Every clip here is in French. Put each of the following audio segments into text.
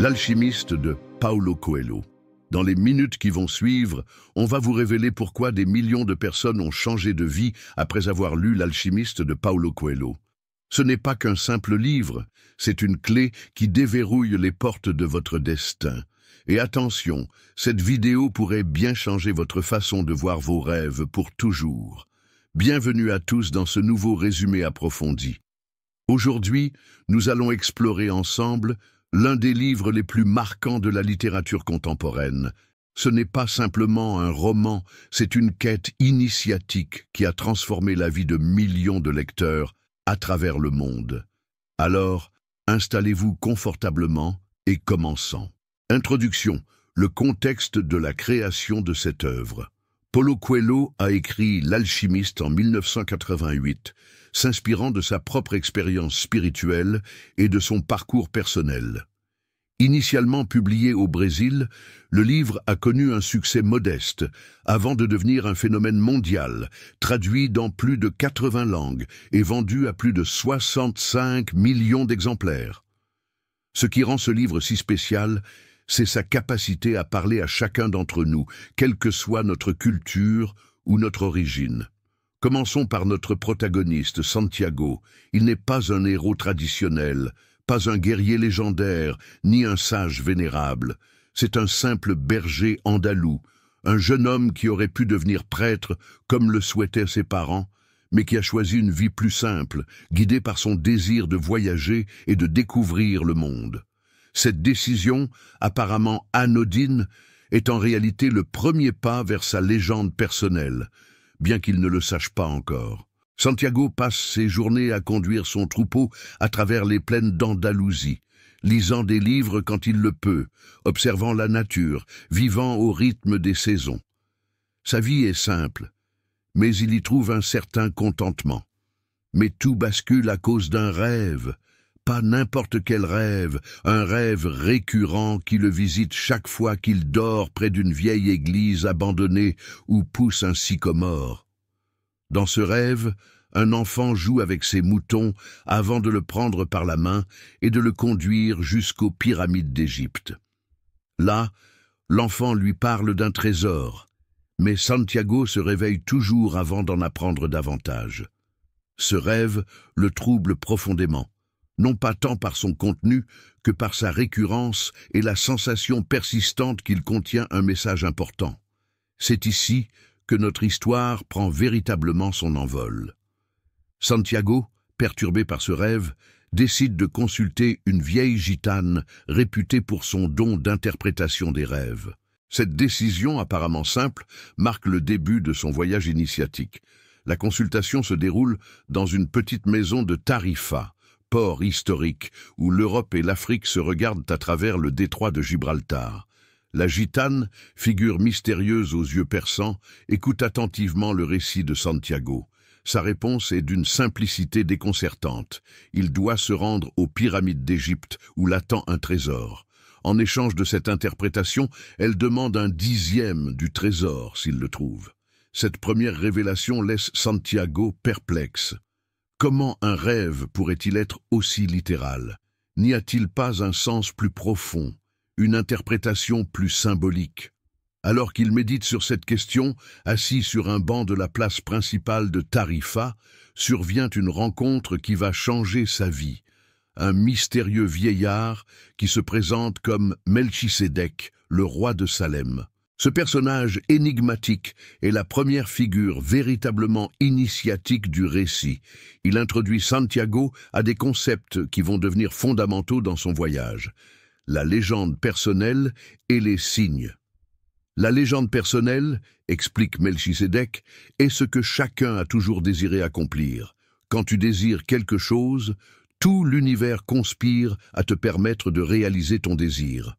L'alchimiste de Paulo Coelho. Dans les minutes qui vont suivre, on va vous révéler pourquoi des millions de personnes ont changé de vie après avoir lu L'alchimiste de Paulo Coelho. Ce n'est pas qu'un simple livre, c'est une clé qui déverrouille les portes de votre destin. Et attention, cette vidéo pourrait bien changer votre façon de voir vos rêves pour toujours. Bienvenue à tous dans ce nouveau résumé approfondi. Aujourd'hui, nous allons explorer ensemble l'un des livres les plus marquants de la littérature contemporaine. Ce n'est pas simplement un roman, c'est une quête initiatique qui a transformé la vie de millions de lecteurs à travers le monde. Alors, installez-vous confortablement et commençons. Introduction, le contexte de la création de cette œuvre. Paulo Coelho a écrit L'alchimiste en 1988, s'inspirant de sa propre expérience spirituelle et de son parcours personnel. Initialement publié au Brésil, le livre a connu un succès modeste, avant de devenir un phénomène mondial, traduit dans plus de 80 langues et vendu à plus de 65 millions d'exemplaires. Ce qui rend ce livre si spécial, c'est sa capacité à parler à chacun d'entre nous, quelle que soit notre culture ou notre origine. Commençons par notre protagoniste, Santiago. Il n'est pas un héros traditionnel, pas un guerrier légendaire, ni un sage vénérable. C'est un simple berger andalou, un jeune homme qui aurait pu devenir prêtre comme le souhaitaient ses parents, mais qui a choisi une vie plus simple, guidé par son désir de voyager et de découvrir le monde. Cette décision, apparemment anodine, est en réalité le premier pas vers sa légende personnelle, bien qu'il ne le sache pas encore. Santiago passe ses journées à conduire son troupeau à travers les plaines d'Andalousie, lisant des livres quand il le peut, observant la nature, vivant au rythme des saisons. Sa vie est simple, mais il y trouve un certain contentement. Mais tout bascule à cause d'un rêve. Pas n'importe quel rêve, un rêve récurrent qui le visite chaque fois qu'il dort près d'une vieille église abandonnée où pousse un sycomore. Dans ce rêve, un enfant joue avec ses moutons avant de le prendre par la main et de le conduire jusqu'aux pyramides d'Égypte. Là, l'enfant lui parle d'un trésor, mais Santiago se réveille toujours avant d'en apprendre davantage. Ce rêve le trouble profondément, non pas tant par son contenu que par sa récurrence et la sensation persistante qu'il contient un message important. C'est ici que notre histoire prend véritablement son envol. Santiago, perturbé par ce rêve, décide de consulter une vieille gitane réputée pour son don d'interprétation des rêves. Cette décision, apparemment simple, marque le début de son voyage initiatique. La consultation se déroule dans une petite maison de Tarifa, port historique où l'Europe et l'Afrique se regardent à travers le détroit de Gibraltar. La gitane, figure mystérieuse aux yeux perçants, écoute attentivement le récit de Santiago. Sa réponse est d'une simplicité déconcertante. Il doit se rendre aux pyramides d'Égypte où l'attend un trésor. En échange de cette interprétation, elle demande un 10e du trésor s'il le trouve. Cette première révélation laisse Santiago perplexe. Comment un rêve pourrait-il être aussi littéral? N'y a-t-il pas un sens plus profond, une interprétation plus symbolique? Alors qu'il médite sur cette question, assis sur un banc de la place principale de Tarifa, survient une rencontre qui va changer sa vie. Un mystérieux vieillard qui se présente comme Melchisédek, le roi de Salem. Ce personnage énigmatique est la première figure véritablement initiatique du récit. Il introduit Santiago à des concepts qui vont devenir fondamentaux dans son voyage. La légende personnelle et les signes. La légende personnelle, explique Melchisédek, est ce que chacun a toujours désiré accomplir. Quand tu désires quelque chose, tout l'univers conspire à te permettre de réaliser ton désir.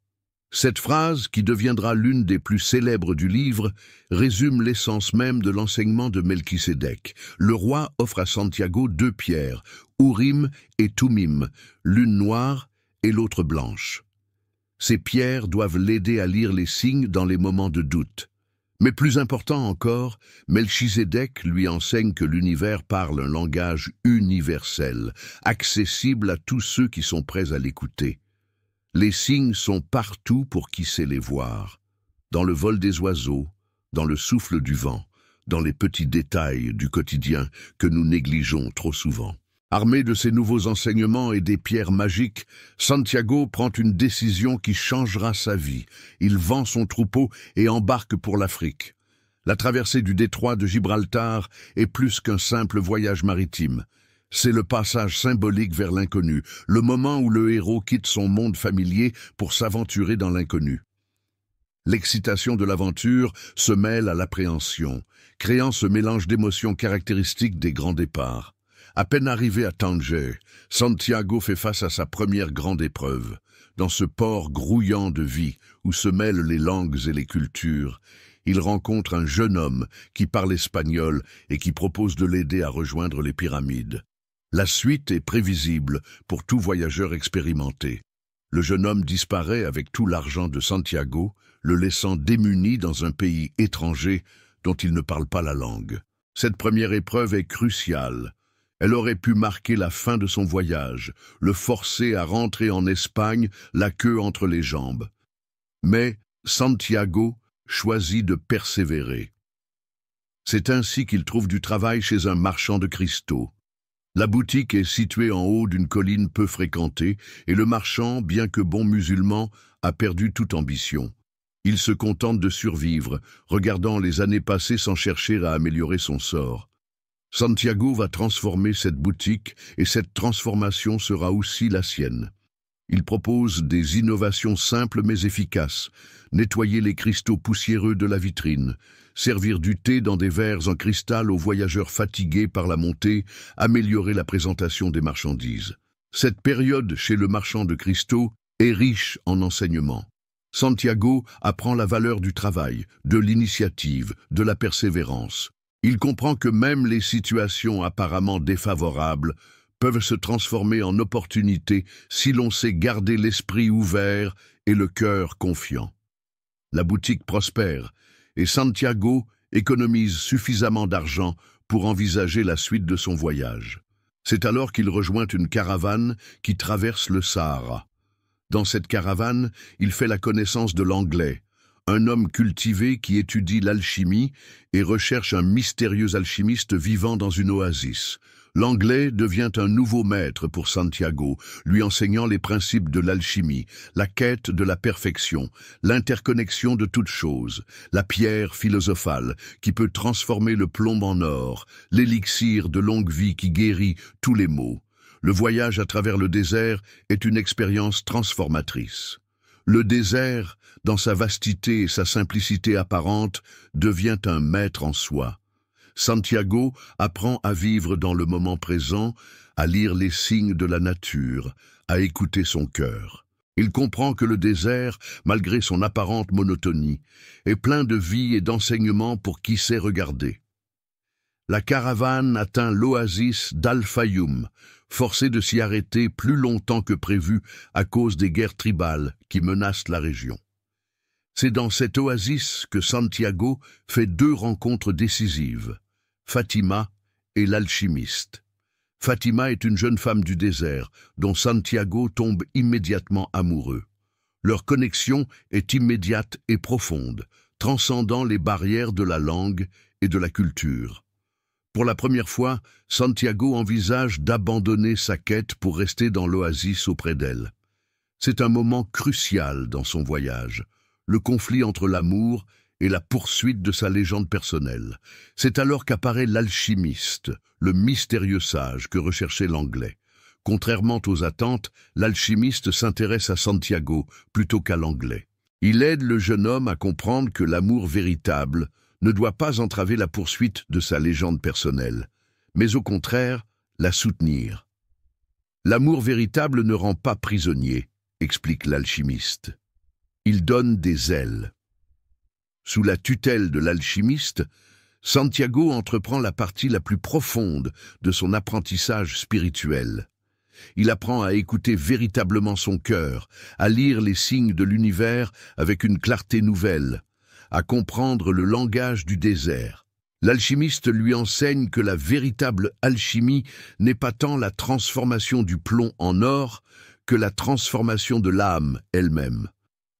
Cette phrase, qui deviendra l'une des plus célèbres du livre, résume l'essence même de l'enseignement de Melchisédek. Le roi offre à Santiago 2 pierres, Urim et Thummim, l'une noire et l'autre blanche. Ces pierres doivent l'aider à lire les signes dans les moments de doute. Mais plus important encore, Melchisédek lui enseigne que l'univers parle un langage universel, accessible à tous ceux qui sont prêts à l'écouter. Les signes sont partout pour qui sait les voir. Dans le vol des oiseaux, dans le souffle du vent, dans les petits détails du quotidien que nous négligeons trop souvent. Armé de ces nouveaux enseignements et des pierres magiques, Santiago prend une décision qui changera sa vie. Il vend son troupeau et embarque pour l'Afrique. La traversée du détroit de Gibraltar est plus qu'un simple voyage maritime. C'est le passage symbolique vers l'inconnu, le moment où le héros quitte son monde familier pour s'aventurer dans l'inconnu. L'excitation de l'aventure se mêle à l'appréhension, créant ce mélange d'émotions caractéristiques des grands départs. À peine arrivé à Tanger, Santiago fait face à sa première grande épreuve. Dans ce port grouillant de vie, où se mêlent les langues et les cultures, il rencontre un jeune homme qui parle espagnol et qui propose de l'aider à rejoindre les pyramides. La suite est prévisible pour tout voyageur expérimenté. Le jeune homme disparaît avec tout l'argent de Santiago, le laissant démuni dans un pays étranger dont il ne parle pas la langue. Cette première épreuve est cruciale. Elle aurait pu marquer la fin de son voyage, le forcer à rentrer en Espagne, la queue entre les jambes. Mais Santiago choisit de persévérer. C'est ainsi qu'il trouve du travail chez un marchand de cristaux. La boutique est située en haut d'une colline peu fréquentée, et le marchand, bien que bon musulman, a perdu toute ambition. Il se contente de survivre, regardant les années passées sans chercher à améliorer son sort. Santiago va transformer cette boutique et cette transformation sera aussi la sienne. Il propose des innovations simples mais efficaces, nettoyer les cristaux poussiéreux de la vitrine, servir du thé dans des verres en cristal aux voyageurs fatigués par la montée, améliorer la présentation des marchandises. Cette période chez le marchand de cristaux est riche en enseignements. Santiago apprend la valeur du travail, de l'initiative, de la persévérance. Il comprend que même les situations apparemment défavorables peuvent se transformer en opportunités si l'on sait garder l'esprit ouvert et le cœur confiant. La boutique prospère et Santiago économise suffisamment d'argent pour envisager la suite de son voyage. C'est alors qu'il rejoint une caravane qui traverse le Sahara. Dans cette caravane, il fait la connaissance de l'Anglais, un homme cultivé qui étudie l'alchimie et recherche un mystérieux alchimiste vivant dans une oasis. L'Anglais devient un nouveau maître pour Santiago, lui enseignant les principes de l'alchimie, la quête de la perfection, l'interconnexion de toutes choses, la pierre philosophale qui peut transformer le plomb en or, l'élixir de longue vie qui guérit tous les maux. Le voyage à travers le désert est une expérience transformatrice. Le désert, dans sa vastité et sa simplicité apparente, devient un maître en soi. Santiago apprend à vivre dans le moment présent, à lire les signes de la nature, à écouter son cœur. Il comprend que le désert, malgré son apparente monotonie, est plein de vie et d'enseignements pour qui sait regarder. La caravane atteint l'oasis d'Al-Fayoum, forcée de s'y arrêter plus longtemps que prévu à cause des guerres tribales qui menacent la région. C'est dans cette oasis que Santiago fait deux rencontres décisives, Fatima et l'alchimiste. Fatima est une jeune femme du désert dont Santiago tombe immédiatement amoureux. Leur connexion est immédiate et profonde, transcendant les barrières de la langue et de la culture. Pour la première fois, Santiago envisage d'abandonner sa quête pour rester dans l'oasis auprès d'elle. C'est un moment crucial dans son voyage, le conflit entre l'amour et la poursuite de sa légende personnelle. C'est alors qu'apparaît l'alchimiste, le mystérieux sage que recherchait l'Anglais. Contrairement aux attentes, l'alchimiste s'intéresse à Santiago plutôt qu'à l'Anglais. Il aide le jeune homme à comprendre que l'amour véritable ne doit pas entraver la poursuite de sa légende personnelle, mais au contraire, la soutenir. L'amour véritable ne rend pas prisonnier, explique l'alchimiste. Il donne des ailes. Sous la tutelle de l'alchimiste, Santiago entreprend la partie la plus profonde de son apprentissage spirituel. Il apprend à écouter véritablement son cœur, à lire les signes de l'univers avec une clarté nouvelle, à comprendre le langage du désert. L'alchimiste lui enseigne que la véritable alchimie n'est pas tant la transformation du plomb en or que la transformation de l'âme elle-même.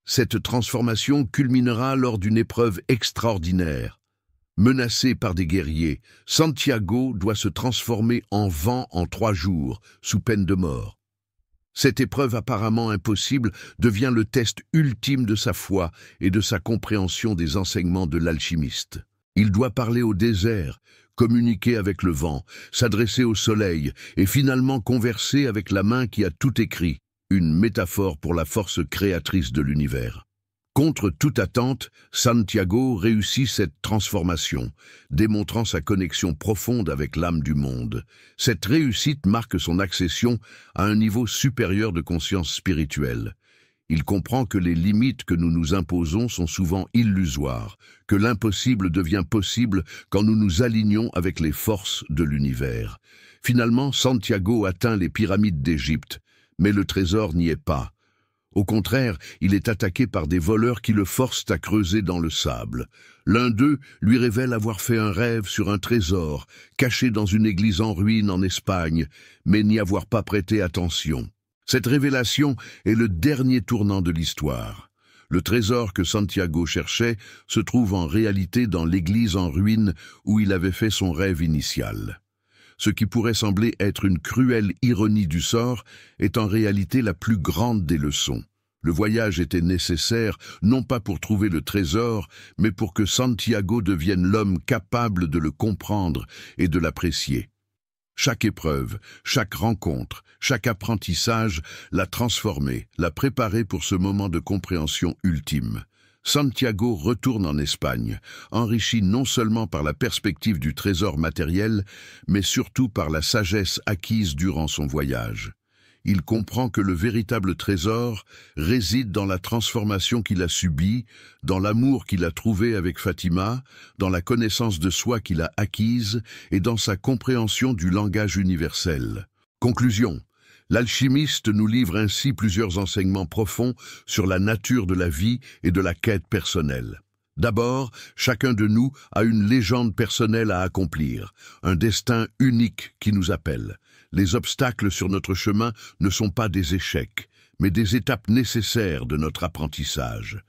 Cette transformation culminera lors d'une épreuve extraordinaire. Menacé par des guerriers, Santiago doit se transformer en vent en 3 jours, sous peine de mort. Cette épreuve apparemment impossible devient le test ultime de sa foi et de sa compréhension des enseignements de l'alchimiste. Il doit parler au désert, communiquer avec le vent, s'adresser au soleil et finalement converser avec la main qui a tout écrit, une métaphore pour la force créatrice de l'univers. Contre toute attente, Santiago réussit cette transformation, démontrant sa connexion profonde avec l'âme du monde. Cette réussite marque son accession à un niveau supérieur de conscience spirituelle. Il comprend que les limites que nous nous imposons sont souvent illusoires, que l'impossible devient possible quand nous nous alignons avec les forces de l'univers. Finalement, Santiago atteint les pyramides d'Égypte, mais le trésor n'y est pas. Au contraire, il est attaqué par des voleurs qui le forcent à creuser dans le sable. L'un d'eux lui révèle avoir fait un rêve sur un trésor, caché dans une église en ruine en Espagne, mais n'y avoir pas prêté attention. Cette révélation est le dernier tournant de l'histoire. Le trésor que Santiago cherchait se trouve en réalité dans l'église en ruine où il avait fait son rêve initial. Ce qui pourrait sembler être une cruelle ironie du sort est en réalité la plus grande des leçons. Le voyage était nécessaire, non pas pour trouver le trésor, mais pour que Santiago devienne l'homme capable de le comprendre et de l'apprécier. Chaque épreuve, chaque rencontre, chaque apprentissage l'a transformé, l'a préparé pour ce moment de compréhension ultime. Santiago retourne en Espagne, enrichi non seulement par la perspective du trésor matériel, mais surtout par la sagesse acquise durant son voyage. Il comprend que le véritable trésor réside dans la transformation qu'il a subie, dans l'amour qu'il a trouvé avec Fatima, dans la connaissance de soi qu'il a acquise et dans sa compréhension du langage universel. Conclusion. L'alchimiste nous livre ainsi plusieurs enseignements profonds sur la nature de la vie et de la quête personnelle. D'abord, chacun de nous a une légende personnelle à accomplir, un destin unique qui nous appelle. Les obstacles sur notre chemin ne sont pas des échecs, mais des étapes nécessaires de notre apprentissage.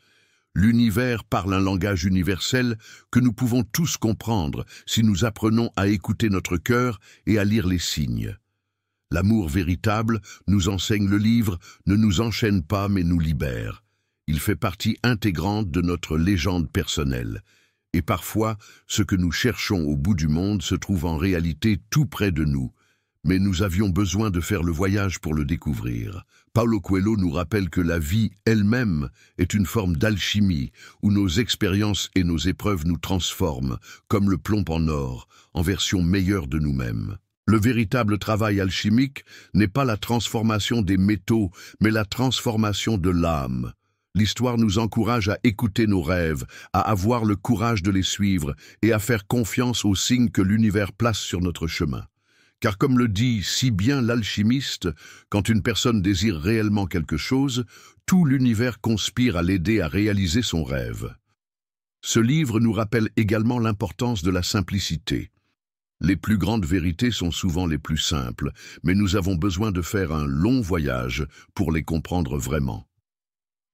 L'univers parle un langage universel que nous pouvons tous comprendre si nous apprenons à écouter notre cœur et à lire les signes. L'amour véritable, nous enseigne le livre, ne nous enchaîne pas mais nous libère. Il fait partie intégrante de notre légende personnelle. Et parfois, ce que nous cherchons au bout du monde se trouve en réalité tout près de nous. Mais nous avions besoin de faire le voyage pour le découvrir. Paulo Coelho nous rappelle que la vie elle-même est une forme d'alchimie, où nos expériences et nos épreuves nous transforment, comme le plomb en or, en version meilleure de nous-mêmes. Le véritable travail alchimique n'est pas la transformation des métaux, mais la transformation de l'âme. L'histoire nous encourage à écouter nos rêves, à avoir le courage de les suivre et à faire confiance aux signes que l'univers place sur notre chemin. Car comme le dit si bien l'alchimiste, quand une personne désire réellement quelque chose, tout l'univers conspire à l'aider à réaliser son rêve. Ce livre nous rappelle également l'importance de la simplicité. Les plus grandes vérités sont souvent les plus simples, mais nous avons besoin de faire un long voyage pour les comprendre vraiment.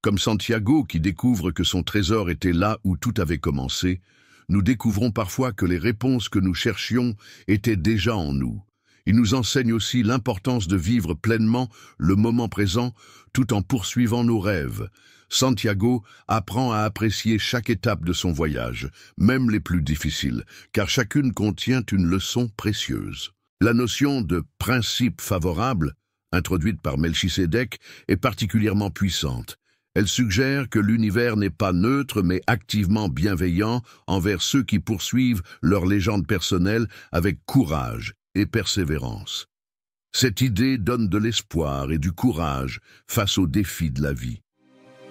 Comme Santiago qui découvre que son trésor était là où tout avait commencé, nous découvrons parfois que les réponses que nous cherchions étaient déjà en nous. Il nous enseigne aussi l'importance de vivre pleinement le moment présent tout en poursuivant nos rêves. Santiago apprend à apprécier chaque étape de son voyage, même les plus difficiles, car chacune contient une leçon précieuse. La notion de « principe favorable », introduite par Melchisédek, est particulièrement puissante. Elle suggère que l'univers n'est pas neutre mais activement bienveillant envers ceux qui poursuivent leur légende personnelle avec courage et persévérance. Cette idée donne de l'espoir et du courage face aux défis de la vie.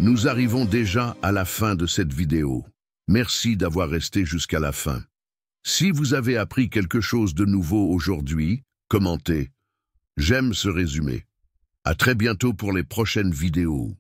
Nous arrivons déjà à la fin de cette vidéo. Merci d'avoir resté jusqu'à la fin. Si vous avez appris quelque chose de nouveau aujourd'hui, commentez. J'aime ce résumé. À très bientôt pour les prochaines vidéos.